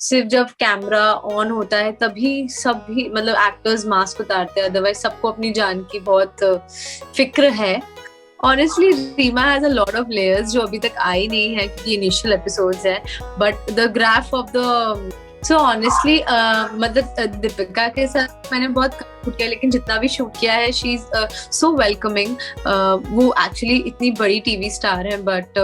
सिर्फ जब camera on होता है तभी सभी मतलब एक्टर्स मास्क उतारते हैं, अदरवाइज सबको अपनी जान की बहुत फिक्र है। Honestly Reema has a lot of layers जो अभी तक आई नहीं है क्योंकि इनिशियल एपिसोड्स है, but the graph of the so honestly मतलब दीपिका के साथ मैंने बहुत शूट किया, लेकिन जितना भी शूट किया है शी इज सो वेलकमिंग। वो एक्चुअली इतनी बड़ी टीवी स्टार है, बट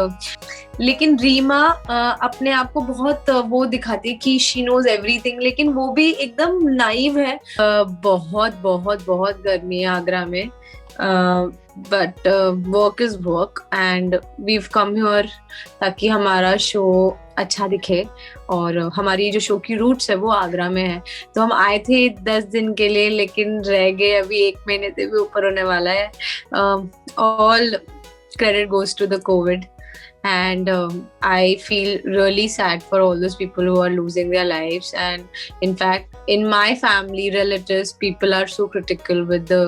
लेकिन रीमा अपने आप को बहुत वो दिखाती है कि शी नोज एवरीथिंग, लेकिन वो भी एकदम नाइव है। बहुत बहुत बहुत गर्मी है आगरा में, but work is work and weave come here ताकि हमारा शो अच्छा दिखे। और हमारी जो शो की रूट्स है वो आगरा में है, तो हम आए थे 10 दिन के लिए, लेकिन रह गए अभी 1 महीने से भी ऊपर होने वाला है। All credit goes to the Covid and I feel really sad for all those people who are losing their lives, and in fact in my family relatives people are so critical with the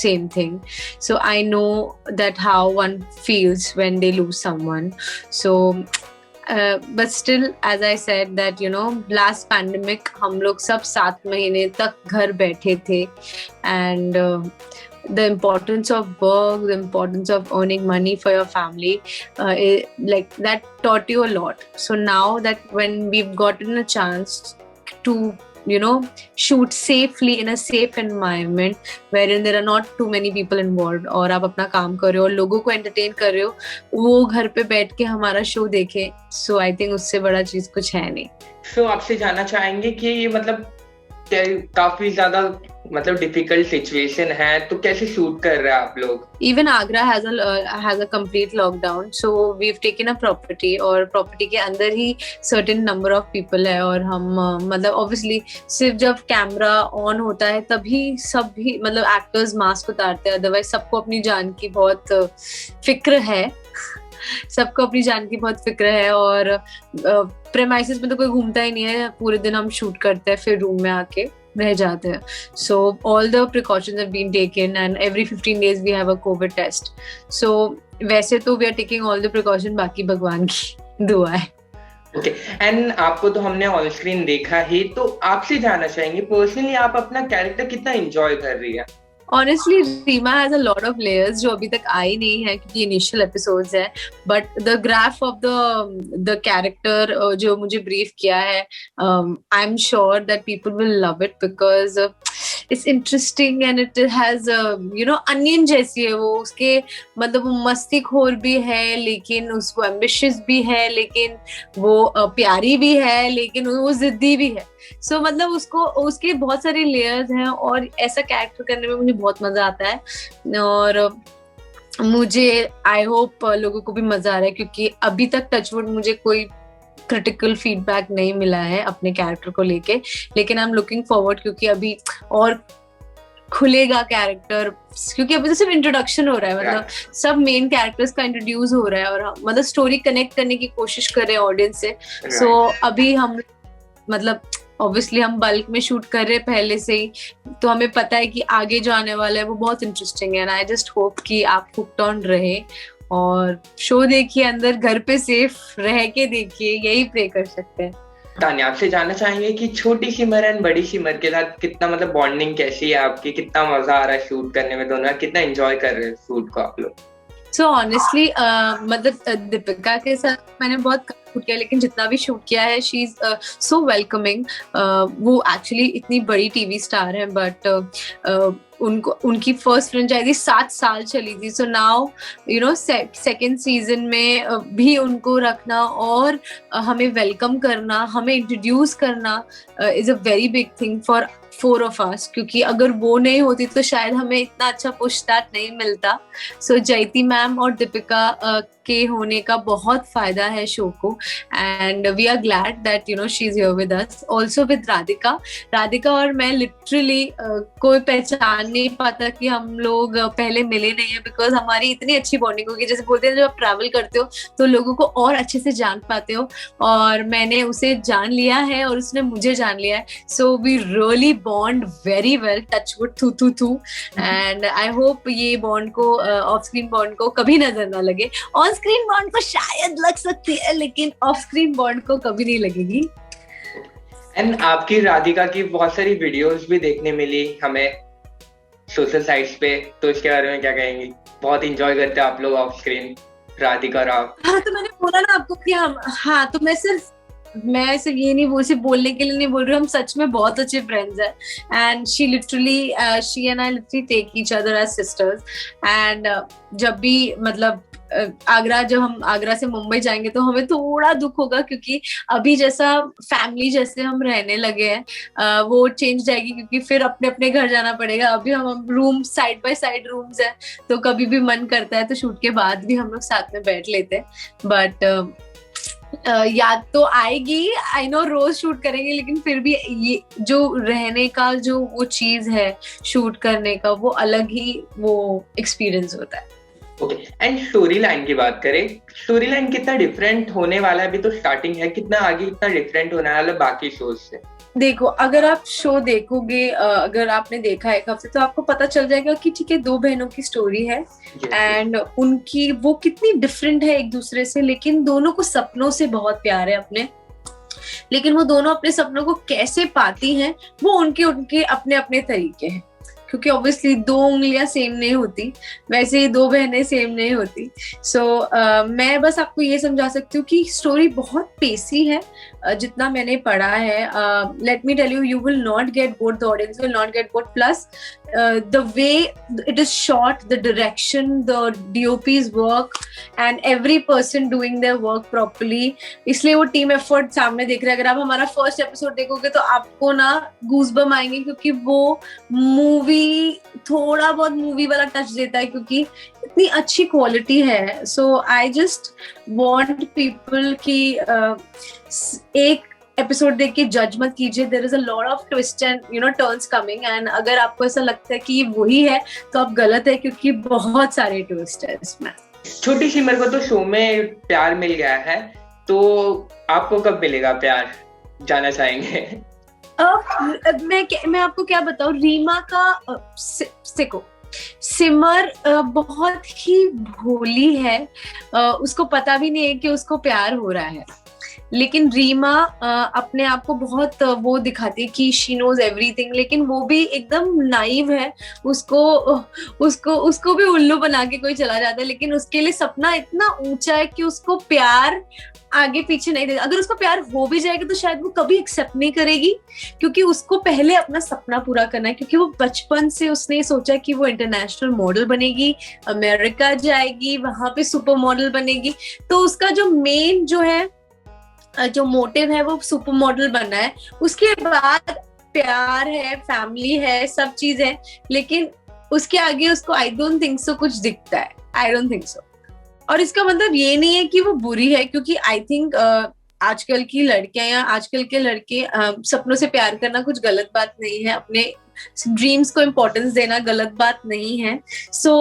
same thing, so I know that how one feels when they lose someone. So but still as I said that you know last pandemic हम लोग सब 7 महीने तक घर बैठे थे, and the importance of work, the importance of earning money for your family, like that taught you a lot. So now that when we've gotten a chance to you know shoot safely in a safe environment wherein there are not too many people involved, और आप अपना काम कर रहे हो और लोगों को एंटरटेन कर रहे हो, वो घर पे बैठ के हमारा शो देखे, so I think उससे बड़ा चीज कुछ है नहीं। So आपसे जानना चाहेंगे कि ये मतलब काफी ज्यादा मतलब डिफिकल्ट सिचुएशन है, तो कैसे शूट कर रहे हैं आप लोग? Even Agra has a complete lockdown, so we've taken a property और property के अंदर ही certain number of people है, और हम मतलब obviously सिर्फ जब कैमरा ऑन होता है तभी सभी मतलब एक्टर्स मास्क उतारते हैं, अदरवाइज सबको अपनी जान की बहुत फिक्र है। सबको अपनी जान की बहुत फिक्र है, और प्रेमाइसेस में तो कोई घूमता ही नहीं है, पूरे दिन हम शूट करते हैं फिर रूम में आके रह जाते हैं। So all the precautions have been taken and every 15 days we have a COVID test. So वैसे तो we are taking all the precaution, बाकी भगवान की दुआ है। ओके, एंड आपको तो हमने ऑन स्क्रीन देखा ही, तो आपसे जानना चाहेंगे पर्सनली आप अपना कैरेक्टर कितना एंजॉय कर रही है? Honestly, Reema has a lot of layers जो अभी तक आई नहीं है क्योंकि इनिशियल एपिसोड्स है, but the graph of the character जो मुझे ब्रीफ किया है, I am sure that people will love it because it's interesting and it has you know onion जैसी है वो। उसके मतलब वो मस्तीखोर भी है, लेकिन उसको एम्बिशियस भी है, लेकिन वो प्यारी भी है, लेकिन वो जिद्दी भी है। सो मतलब उसके बहुत सारे लेयर्स हैं, और ऐसा कैरेक्टर करने में मुझे बहुत मजा आता है, और मुझे आई होप लोगों को भी मजा आ रहा है, क्योंकि अभी तक टचवुड मुझे कोई क्रिटिकल फीडबैक नहीं मिला है अपने कैरेक्टर को लेके, लेकिन आई एम लुकिंग फॉरवर्ड क्योंकि अभी और खुलेगा कैरेक्टर, क्योंकि अभी तो सिर्फ इंट्रोडक्शन हो रहा है, मतलब सब मेन कैरेक्टर्स का इंट्रोड्यूस हो रहा है, और मतलब स्टोरी कनेक्ट करने की कोशिश कर रहे हैं ऑडियंस से। सो अभी हम मतलब ऑब्वियसली हम बल्क में शूट कर रहे हैं पहले से ही, तो हमें पता है कि आगे जो आने वाला है वो बहुत इंटरेस्टिंग है, एंड आई जस्ट होप कि आप हुक्ड ऑन रहे और शो देखिए, अंदर घर पे सेफ रह के देखिए, यही प्रे कर सकते हैं। तान्या, आपसे जानना चाहेंगे कि छोटी सिमर एंड बड़ी सिमर के साथ कितना मतलब बॉन्डिंग कैसी है आपकी, कितना मजा आ रहा है शूट करने में, दोनों कितना एंजॉय कर रहे हैं शूट को आप लोग? सो ऑनेस्टली मतलब दीपिका के साथ मैंने बहुत शूट किया, लेकिन जितना भी शूट किया है शी इज सो वेलकमिंग। वो एक्चुअली इतनी बड़ी टीवी स्टार है, बट उनकी फर्स्ट फ्रेंचाइजी 7 साल चली थी, so now you know second season में भी उनको रखना और हमें वेलकम करना, हमें इंट्रोड्यूस करना is a very big thing for 4 of us, क्योंकि अगर वो नहीं होती तो शायद हमें इतना अच्छा पुशबैक नहीं मिलता। सो जयती मैम और दीपिका के होने का बहुत फायदा है शो को, and we are glad that you know she is here with us, also with Radhika और मैं लिटरली कोई पहचान नहीं पाता कि हम लोग पहले मिले नहीं है, बिकॉज हमारी इतनी अच्छी बॉन्डिंग होगी। जैसे बोलते हैं जब आप ट्रैवल करते हो तो लोगों को और अच्छे से जान पाते हो, और मैंने उसे जान लिया है और उसने मुझे जान लिया है, so we really bond very well, touch wood थू, एंड आई होप ये बॉन्ड को ऑफ स्क्रीन बॉन्ड को कभी नजर ना लगे। ऑन स्क्रीन बॉन्ड को शायद लग सकती है, लेकिन ऑफ स्क्रीन बॉन्ड को कभी नहीं लगेगी। एंड आपकी राधिका की बहुत सारी वीडियोस भी देखने मिली हमें सोशल साइट्स पे, तो इसके बारे में क्या कहेंगी? बहुत इंजॉय करते हैं आप लोग ऑफ स्क्रीन, राधिका और आप। हाँ तो मैंने बोला ना आपको कि हम, हाँ तो मैं सिर्फ ये नहीं बोल, सिर्फ बोलने के लिए नहीं बोल रही हूँ, हम सच में बहुत अच्छे फ्रेंड्स हैं। And she and I literally take each other as sisters. And जब भी मतलब जब हम आगरा से मुंबई जाएंगे तो हमें थोड़ा दुख होगा, क्योंकि अभी जैसा फैमिली जैसे हम रहने लगे हैं वो चेंज जाएगी, क्योंकि फिर अपने अपने घर जाना पड़ेगा। अभी हम room side by side rooms है, तो कभी भी मन करता है तो शूट के बाद भी हम लोग साथ में बैठ लेते हैं। बट याद तो आएगी, आई नो रोज शूट करेंगे, लेकिन फिर भी ये जो रहने का जो वो चीज है शूट करने का, वो अलग ही वो एक्सपीरियंस होता है। ओके, एंड स्टोरी लाइन की बात करें, स्टोरी लाइन कितना डिफरेंट होने वाला है? अभी तो स्टार्टिंग है, कितना आगे कितना डिफरेंट होने वाला है बाकी शोज से? देखो, अगर आप शो देखोगे, अगर आपने देखा है एक हफ्ते, तो आपको पता चल जाएगा कि ठीक है, दो बहनों की स्टोरी है एंड उनकी वो कितनी डिफरेंट है एक दूसरे से, लेकिन दोनों को सपनों से बहुत प्यार है अपने। लेकिन वो दोनों अपने सपनों को कैसे पाती हैं, वो उनके उनके अपने अपने तरीके हैं, क्योंकि ऑब्वियसली दो उंगलियां सेम नहीं होती, वैसे ही दो बहनें सेम नहीं होती। सो मैं बस आपको ये समझा सकती हूँ कि स्टोरी बहुत पेसी है, जितना मैंने पढ़ा है। Let me tell you, you will not get bored, the audience will not get bored. Plus the way it is shot, the direction, the DOP's work and every person doing their work properly, इसलिए वो team effort सामने दिख रहा है। अगर आप हमारा first episode देखोगे तो आपको ना गूज़बम्प आएंगे, क्योंकि वो मूवी थोड़ा बहुत मूवी वाला टच देता है, क्योंकि इतनी अच्छी क्वालिटी है। So I just want people की एक एपिसोड देख के जज मत कीजिए। There is a lot of twist and turns coming, and अगर आपको ऐसा लगता है कि ये वही है तो आप गलत है, क्योंकि बहुत सारे ट्विस्ट है इसमें। छोटी सिमर को तो शो में प्यार मिल गया है, तो आपको कब मिलेगा प्यार, जाना चाहेंगे? मैं आपको क्या बताऊं, रीमा का देखो, सिमर बहुत ही भोली है, उसको पता भी नहीं है कि उसको प्यार हो रहा है। लेकिन रीमा अपने आप को बहुत वो दिखाती है कि शी नोज एवरीथिंग, लेकिन वो भी एकदम नाइव है। उसको उसको उसको भी उल्लू बना के कोई चला जाता है, लेकिन उसके लिए सपना इतना ऊंचा है कि उसको प्यार आगे पीछे नहीं देगा। अगर उसको प्यार हो भी जाएगा तो शायद वो कभी एक्सेप्ट नहीं करेगी, क्योंकि उसको पहले अपना सपना पूरा करना है। क्योंकि वो बचपन से उसने सोचा कि वो इंटरनेशनल मॉडल बनेगी, अमेरिका जाएगी, वहां पे सुपर मॉडल बनेगी। तो उसका जो मेन जो मोटिव है वो सुपर मॉडल बनना है। उसके बाद प्यार है, फैमिली है, सब चीज है, लेकिन उसके आगे उसको आई डोंट थिंक सो कुछ दिखता है, आई डोंट थिंक सो। और इसका मतलब ये नहीं है कि वो बुरी है, क्योंकि आई थिंक आजकल की लड़कियां या आजकल के लड़के सपनों से प्यार करना कुछ गलत बात नहीं है, अपने ड्रीम्स को इम्पोर्टेंस देना गलत बात नहीं है। So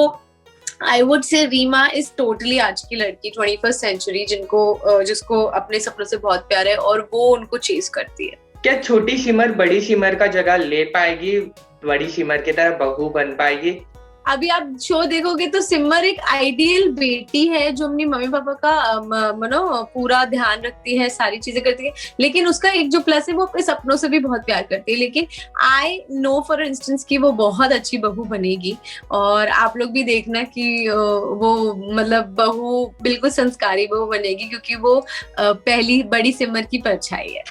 I would say Reema is totally आज की लड़की, 21st सेंचुरी, जिसको अपने सपनों से बहुत प्यार है और वो उनको चेज करती है। क्या छोटी सिमर बड़ी सिमर का जगह ले पाएगी, बड़ी सिमर की तरह बहू बन पाएगी? अभी आप शो देखोगे तो सिमर एक आइडियल बेटी है, जो अपनी मम्मी पापा का पूरा ध्यान रखती है, सारी चीजें करती है। लेकिन उसका एक जो प्लस है, वो अपने सपनों से भी बहुत प्यार करती है। लेकिन आई नो फॉर इंस्टेंस कि वो बहुत अच्छी बहू बनेगी, और आप लोग भी देखना कि वो मतलब बहू बिल्कुल संस्कारी बहू बनेगी, क्योंकि वो पहली बड़ी सिमर की परछाई है।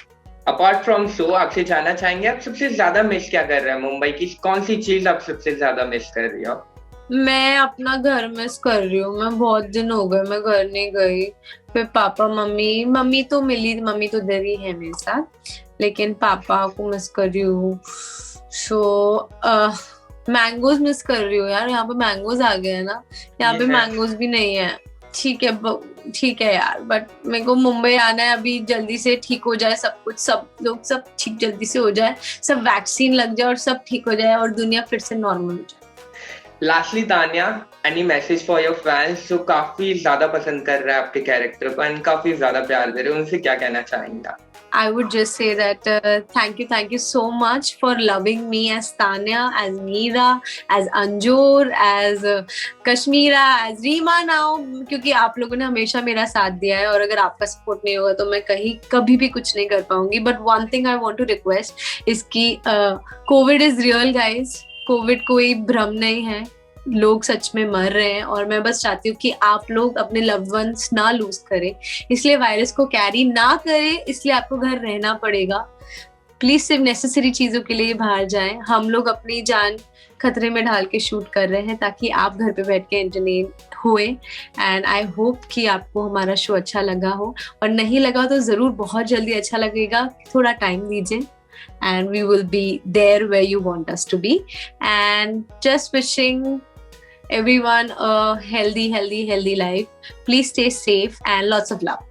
अपार्ट फ्रॉम शो, आपसे जानना चाहेंगे आप सबसे ज्यादा मिस क्या कर रहे हैं मुंबई की? कौन सी चीज आप सबसे ज्यादा मिस कर रही हो? मैं अपना घर मिस कर रही हूँ। मैं बहुत दिन हो गए मैं घर नहीं गई। फिर पापा मम्मी तो मिली, मम्मी तो इधर ही है मेरे साथ, लेकिन पापा को मिस कर रही हूँ। सो मैंगोज मिस कर रही हूँ यार, यहाँ पे मैंगोज आ गए हैं ना, यहाँ पे मैंगोज भी नहीं है। ठीक है यार, बट मेरे को मुंबई आना है अभी, जल्दी से ठीक हो जाए सब कुछ, सब लोग सब ठीक जल्दी से हो जाए, सब वैक्सीन लग जाए और सब ठीक हो जाए और दुनिया फिर से नॉर्मल हो जाए। Lastly Tanya, any message for your fans जो काफी ज्यादा पसंद कर रहे हैं आपके कैरेक्टर को एंड काफी ज्यादा प्यार दे रहे हैं, उनसे क्या कहना चाहेंगे आप? I would just say that thank you so much for loving me as Tanya, as Meera, as Anjur, as Kashmira, as Reema now, क्योंकि आप लोगों ने हमेशा मेरा साथ दिया है और अगर आपका सपोर्ट नहीं होगा तो मैं कहीं कभी भी कुछ नहीं कर पाऊंगी. But one thing I want to request is कि COVID is real guys. COVID कोई भ्रम नहीं है. लोग सच में मर रहे हैं और मैं बस चाहती हूँ कि आप लोग अपने लव्ड वंस ना लूज करें, इसलिए वायरस को कैरी ना करें, इसलिए आपको घर रहना पड़ेगा. प्लीज सिर्फ नेसेसरी चीजों के लिए बाहर जाएं. हम लोग अपनी जान खतरे में डाल के शूट कर रहे हैं ताकि आप घर पे बैठ के एंटरटेन हुए. एंड आई होप कि आपको हमारा शो अच्छा लगा हो, और नहीं लगा तो जरूर बहुत जल्दी अच्छा लगेगा. थोड़ा टाइम दीजिए and we will be there where you want us to be. And just wishing everyone a healthy life. Please stay safe and lots of love.